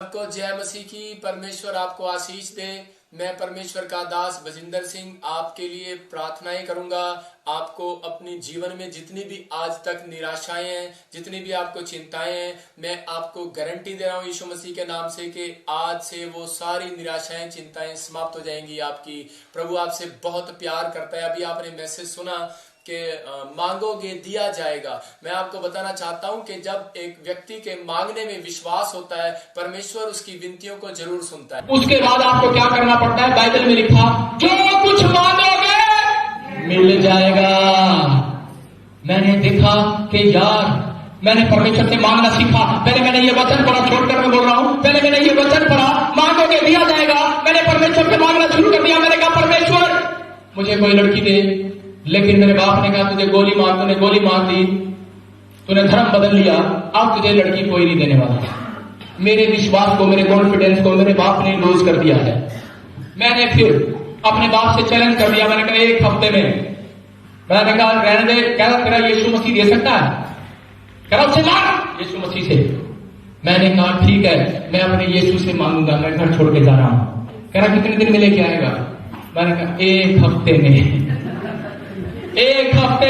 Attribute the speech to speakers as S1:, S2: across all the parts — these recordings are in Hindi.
S1: आपको जय मसीह की। परमेश्वर आपको आशीष दे। मैं परमेश्वर का दास बजिंदर सिंह आपके लिए प्रार्थनाएं करूंगा। आपको अपने जीवन में जितनी भी आज तक निराशाएं हैं, जितनी भी आपको चिंताएं हैं, मैं आपको गारंटी दे रहा हूं यीशु मसीह के नाम से कि आज से वो सारी निराशाएं, चिंताएं समाप्त हो जाएंगी आपकी। प्रभु आपसे बहुत प्यार करता है। अभी आपने मैसेज सुना कि मांगोगे दिया जाएगा। मैं आपको बताना चाहता हूं कि जब एक व्यक्ति के मांगने में विश्वास होता है, परमेश्वर उसकी विनतियों को जरूर सुनता है।
S2: उसके बाद आपको क्या करना पड़ता है? बाइबल में लिखा, जो कुछ मांगोगे मिल जाएगा। मैंने देखा कि यार, मैंने परमेश्वर से मांगना सीखा। पहले मैंने ये वचन पढ़ा, छोड़कर मैं बोल रहा हूं, पहले मैंने ये वचन पढ़ा, मांगोगे दिया जाएगा। मैंने परमेश्वर से मांगना शुरू कर दिया। मैंने कहा, परमेश्वर मुझे कोई लड़की दे। लेकिन मेरे बाप ने कहा, तुझे गोली मार, तूने गोली मार दी, तूने धर्म बदल लिया, अब तुझे लड़की कोई नहीं देने वाला। मेरे विश्वास को, मेरे कॉन्फिडेंस को मेरे बाप ने लूज कर दिया है। मैंने फिर अपने बाप से चैलेंज कर दिया। मैंने कहा, एक हफ्ते में, मैंने कहा रहने दे। कह रहा, तेरा यीशु मसीह दे सकता है? कह रहा, उससे मांग यीशु मसीह से। मैंने कहा, ठीक है, मैं अपने यीशु से मांगूंगा, मैं घर छोड़ के जा रहा हूं। कह रहा, कितने दिन में लेके आएगा? मैंने कहा, एक हफ्ते में। एक हफ्ते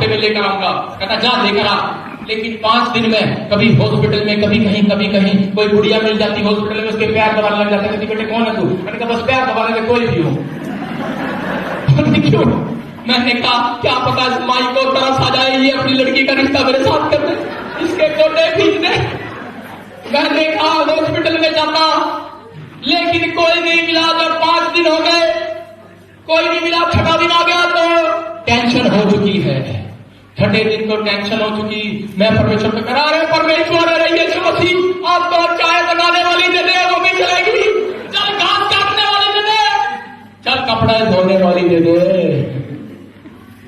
S2: में लेकर आऊंगा। कहता, जा लेकर आ। लेकिन 5 दिन में कभी हॉस्पिटल में, कभी कहीं कोई गुड़िया मिल जाती हॉस्पिटल में, उसके पैर दबाने लग जाते। कहती, बेटे कौन है तू? मैंने कहा, बस पैर दबाने में कोई भी हो। क्यों? मैंने कहा, क्या पता इस माई को तरस आ जाए, ये अपनी लड़की का रिश्ता मेरे साथ कर दे, इसके गोडे खींच दे। मैंने कहा, हॉस्पिटल में जाता, लेकिन कोई नहीं मिला। जब 5 दिन हो गए, कोई नहीं मिला, 6वां दिन आ गया तो टेंशन हो चुकी है। 6ठे दिन को टेंशन हो चुकी। मैं परमेश्वर को कह रहा, परमेश्वर, अरे यीशु मसीह, आप तो चाय बनाने वाली दे दे, वो भी चलेगी। चल घास काटने वाली दे दे, चल कपड़ा धोने वाली दे दे,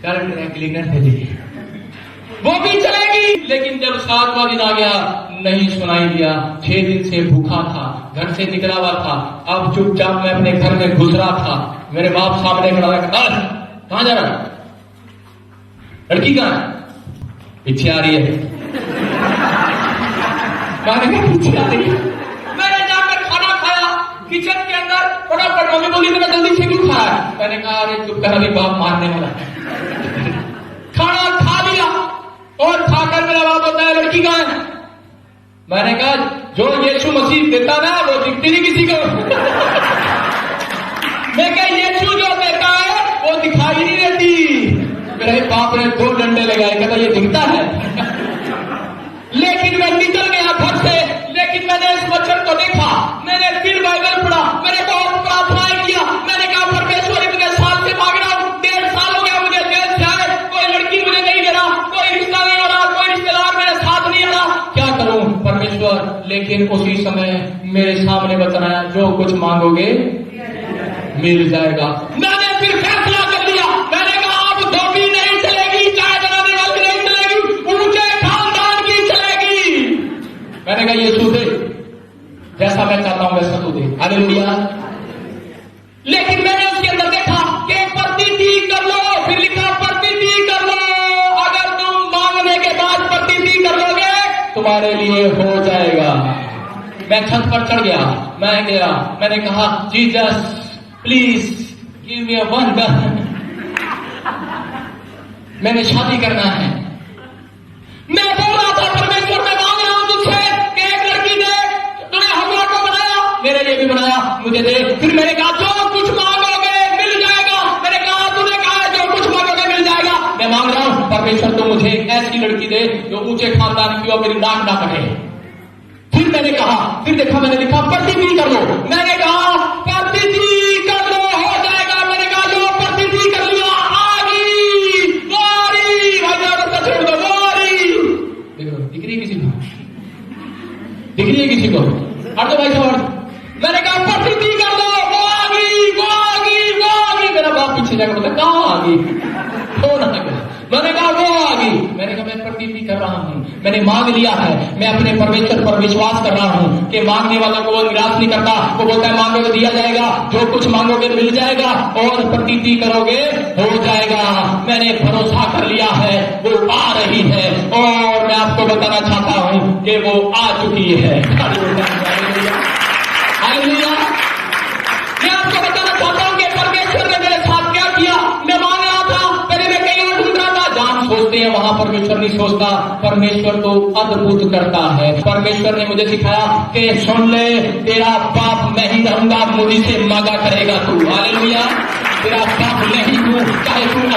S2: चल ड्राई क्लीनर दे दे, वो भी चलेगी। लेकिन जब 7वां दिन आ गया, नहीं सुनाई दिया। 6 दिन से भूखा था, घर से निकला हुआ था। अब चुपचाप मैं अपने घर में घुस रहा था। मेरे बाप सामने खड़ा रहा, कहां जा रहा है? लड़की कहां है? पीछे आ रही है। पीछे आ रही है। मैंने जाकर खाना खाया किचन के अंदर। फटाफट मम्मी बोली, मैं जल्दी से क्यों खाया? मैंने कहा, अरे चुप कर, अभी बाप मारने वाला है। खाना खा लिया और खाकर मेरा बाप होता है, लड़की कहां है? मैंने कहा, जो यीशु मसीह देता ना, वो दिखती नहीं किसी को। मैं कहा, यीशु जो देता है वो दिखाई नहीं देती। मेरे बाप ने 2 डंडे लगाए। कहता, ये दिखता है। लेकिन मैं निकल गया घर से। लेकिन मैंने इस वचन को देखा, मैंने फिर बाइबल पढ़ा, मैंने बहुत प्रार्थनाएं किया। मैंने कहा, परमेश्वर, इतने साल से मांग रहा हूं, 1.5 साल हो गया मुझे जेल से आए, कोई लड़की मुझे नहीं दे रहा, कोई रिश्ता नहीं हो रहा, कोई रिश्तेदार मेरे साथ नहीं आ रहा, क्या करूं परमेश्वर? लेकिन उसी समय मेरे सामने वचन आया, जो कुछ मांगोगे मिल जाएगा। मैंने फिर फैसला कर लिया। मैंने कहा, अब धोबी नहीं चलेगी, चाय बनाने वाली नहीं चलेगी, ऊंचे खानदान की चलेगी। मैंने कहा, यीशु दे, जैसा मैं चाहता हूं वैसा तू दे। हालेलुया। लेकिन मैंने उसके अंदर देखा कि प्रतीति कर लो। फिर लिखा, प्रतीति कर लो। अगर तुम मांगने के बाद प्रतीति कर लोगे, तुम्हारे लिए हो जाएगा। मैं छत पर चढ़ गया। मैं गया, मैंने कहा, Jesus please give me one gun. मैंने शादी करना है। मैं बोल रहा था, परमेश्वर, मैं मांग रहा हूं तुझसे कि एक लड़की दे। तूने हमरा को बनाया, मेरे लिए भी बनाया, मुझे दे। फिर मैंने कहा, जो कुछ मांगोगे मिल जाएगा। मैंने कहा, तूने कहा जो कुछ मांगोगे मिल जाएगा। मैं मांग रहा हूं, परमेश्वर, तो मुझे ऐसी लड़की दे जो ऊंचे खानदान की हो, मेरी नाक ना कटे। फिर मैंने कहा, फिर देखा, मैंने लिखा, प्रतीति कर लो। मैंने कहा, प्रतीति कर लो, हो जाएगा। मैंने कहा, जो प्रतीति कर लिया, आगी वारी, भाई छोड़ दो, वारी। देखो, दिख रही है किसी को? दिख रही है किसी को? हट दो भाई साहब। मैंने कहा, प्रतीति कर दो, वो आगी, वो आगी, वो आगी। मेरा बाप पीछे जाकर बोलता, कहां आगी? फोन आ गया। मैंने कहा वो आ गई। मैंने कहा मैं प्रतीति कर रहा हूँ, मैंने मांग लिया है, मैं अपने परमेश्वर पर विश्वास कर रहा हूँ कि मांगने वाला को वो निराश नहीं करता। वो बोलता है मांगोगे दिया जाएगा, जो कुछ मांगोगे मिल जाएगा, और प्रतीति करोगे हो जाएगा। मैंने भरोसा कर लिया है, वो आ रही है, और मैं आपको बताना चाहता हूँ कि वो आ चुकी है। हालेलुया। मैं आपको बताना चाहता हूँ कि परमेश्वर ने मेरे साथ क्या किया। मैं मांग रहा था, पहले मैं कहीं और ढूंढ रहा था। जहां सोचते हैं वहां परमेश्वर नहीं सोचता, परमेश्वर तो अद्भुत करता है। परमेश्वर ने मुझे सिखाया कि सुन ले, तेरा बाप मैं ही रहूंगा, मुझे से मांगा करेगा तू। हालेलुया। तेरा बाप नहीं हूं, चाहे तू